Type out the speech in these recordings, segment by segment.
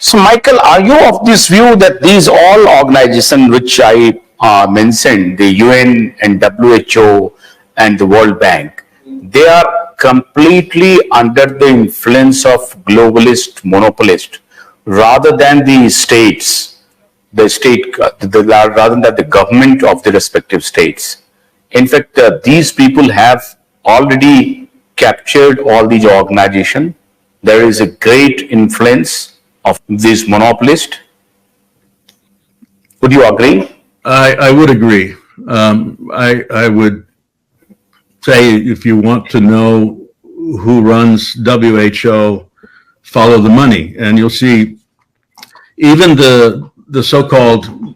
So, Michael, are you of this view that these all organizations which I mentioned, the UN and WHO and the World Bank, they are completely under the influence of globalist monopolist rather than the states, rather than the government of the respective states? In fact, these people have already captured all these organizations. There is a great influence of these monopolists. Would you agree? I would agree. I would say if you want to know who runs WHO, follow the money, and you'll see even the so-called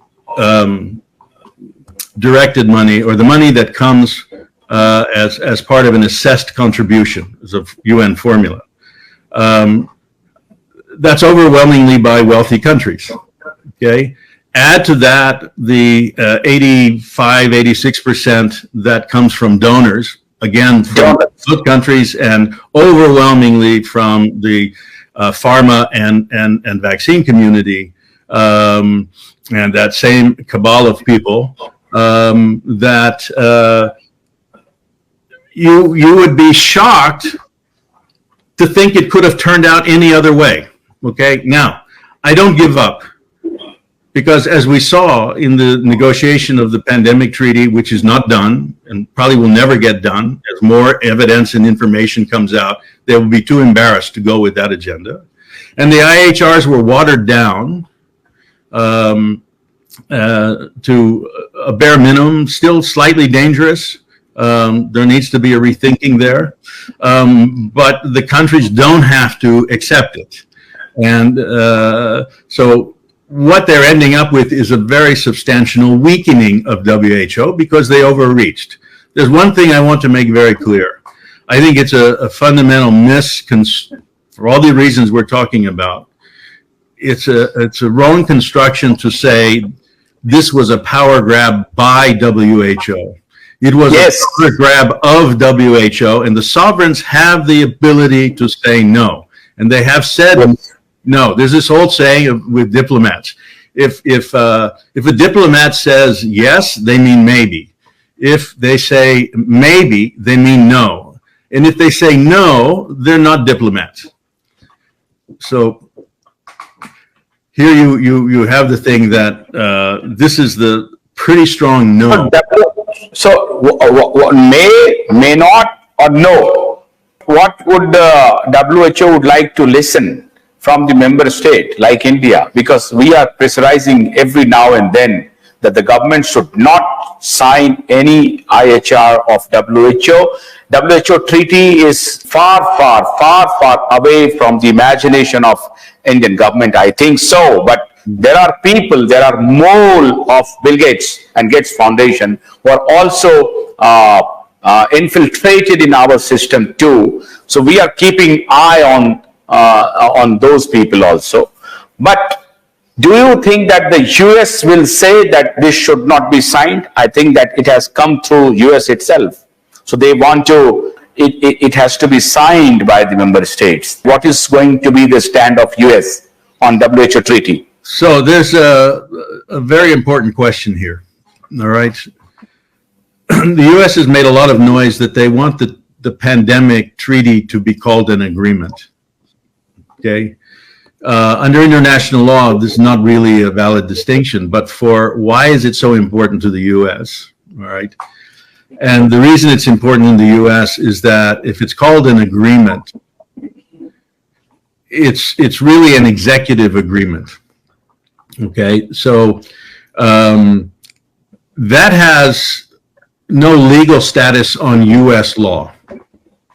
directed money, or the money that comes as part of an assessed contribution, as a UN formula. That's overwhelmingly by wealthy countries. Okay. Add to that the 85, 86% that comes from donors, again, from good countries, and overwhelmingly from the pharma and vaccine community, and that same cabal of people, that you would be shocked to think it could have turned out any other way. Okay, now, I don't give up, because as we saw in the negotiation of the pandemic treaty, which is not done and probably will never get done, as more evidence and information comes out, they will be too embarrassed to go with that agenda. And the IHRs were watered down to a bare minimum, still slightly dangerous. There needs to be a rethinking there. But the countries don't have to accept it. And so what they're ending up with is a very substantial weakening of WHO because they overreached. There's one thing I want to make very clear. I think it's a fundamental for all the reasons we're talking about. It's a wrong construction to say this was a power grab by WHO. It was a power grab of WHO, and the sovereigns have the ability to say no. And they have said no. There's this old saying with diplomats. If a diplomat says yes, they mean maybe. If they say maybe, they mean no. And if they say no, they're not diplomats. So here you have the thing that this is the pretty strong no. So may not, or no? What would the WHO would like to listen from the member state like India? Because we are pressurizing every now and then that the government should not sign any IHR of WHO. WHO treaty is far away from the imagination of Indian government. I think so, but there are people, there are more of Bill Gates and Gates Foundation who are also infiltrated in our system too. So we are keeping eye on those people also. But do you think that the US will say that this should not be signed? I think that it has come through US itself. So they want to, it has to be signed by the member states. What is going to be the stand of US on WHO treaty? So there's a very important question here. All right. The US has made a lot of noise that they want the pandemic treaty to be called an agreement. Okay. Under international law, this is not really a valid distinction, but why is it so important to the US? All right. And the reason it's important in the US is that if it's called an agreement, it's really an executive agreement. Okay. So that has no legal status on US law.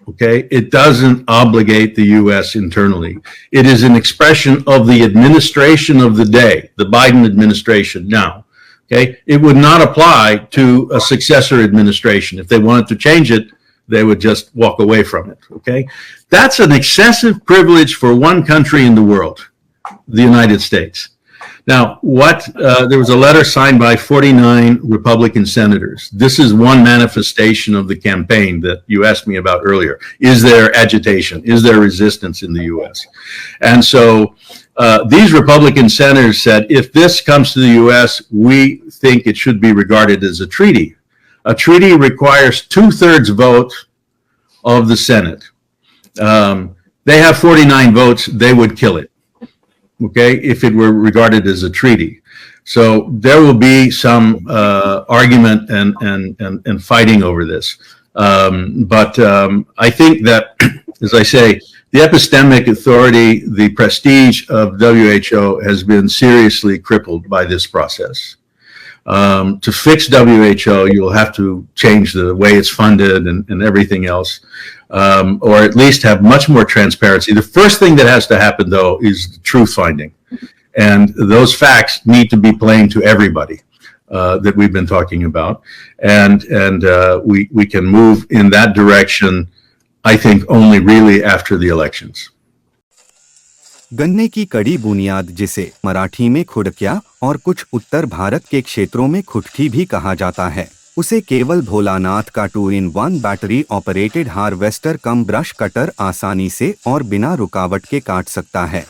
Okay, it doesn't obligate the U.S. internally. It is an expression of the administration of the day, the Biden administration now. Okay, it would not apply to a successor administration. If they wanted to change it, they would just walk away from it. Okay, that's an excessive privilege for one country in the world, the United States. Now, there was a letter signed by 49 Republican senators. This is one manifestation of the campaign that you asked me about earlier. Is there agitation? Is there resistance in the U.S.? And so These Republican senators said, if this comes to the U.S., we think it should be regarded as a treaty. A treaty requires 2/3 vote of the Senate. They have 49 votes, they would kill it, okay, if it were regarded as a treaty. So there will be some argument and fighting over this. But I think that, as I say, the epistemic authority, the prestige of WHO has been seriously crippled by this process. To fix WHO, you'll have to change the way it's funded and everything else, or at least have much more transparency. The first thing that has to happen, though, is truth finding. And those facts need to be plain to everybody that we've been talking about. And we can move in that direction, I think, only really after the elections. गन्ने की कड़ी बुनियाद, जिसे मराठी में खुडक्या और कुछ उत्तर भारत के क्षेत्रों में खुटकी भी कहा जाता है, उसे केवल भोलानाथ का 2-in-1 बैटरी ऑपरेटेड हार्वेस्टर कम ब्रश कटर आसानी से और बिना रुकावट के काट सकता है।